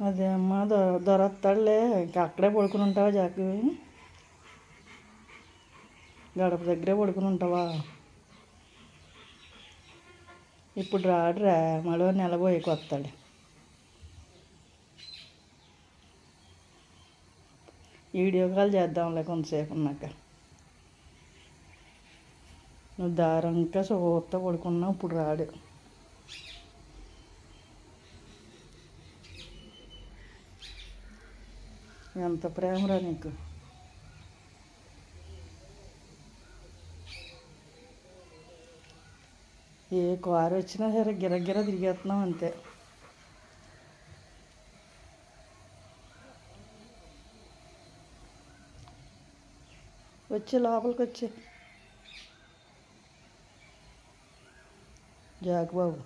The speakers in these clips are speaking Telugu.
అదే అమ్మ దొరొత్తాడులే, ఇంకా అక్కడే పడుకుని ఉంటావా జాకు? గడప దగ్గరే పడుకుని ఉంటావా? ఇప్పుడు రాడురా, మరో నెల పోయి వస్తాడు. వీడియో కాల్ చేద్దాంలే కొంతసేపు ఉన్నాక. నువ్వు దారంగా చూస్తా పడుకున్నావు, ఇప్పుడు రాడు. ఎంత ప్రేమరా నీకు. ఏ కారు వచ్చినా సరే గిరగిర తిరిగేస్తున్నాం అంతే. వచ్చి లోపలికి వచ్చి జాకు బాబు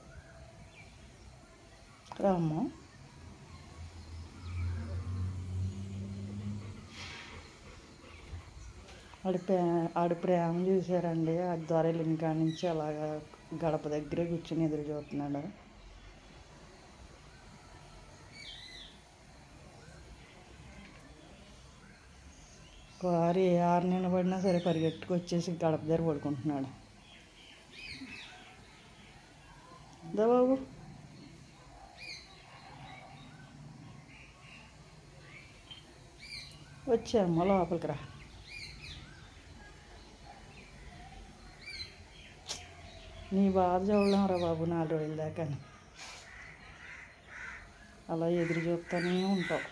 రామ్మా. ఆడి ప్రేమ చూసారండి, ఆ దొరలిన కాడి నుంచి అలాగా గడప దగ్గరే కూర్చొని ఎదురు చూస్తున్నాడు. కారు ఏ ఆరు నిలబడినా సరే పరిగెట్టుకు వచ్చేసి గడప దగ్గర పడుకుంటున్నాడు. దా బాబు, వచ్చామ్మా లోపలికి రా. నీ బాధ చూడలేం రా బాబు 4 రోజుల దాకా. అలా ఎదురు చూస్తూనే ఉంటావు.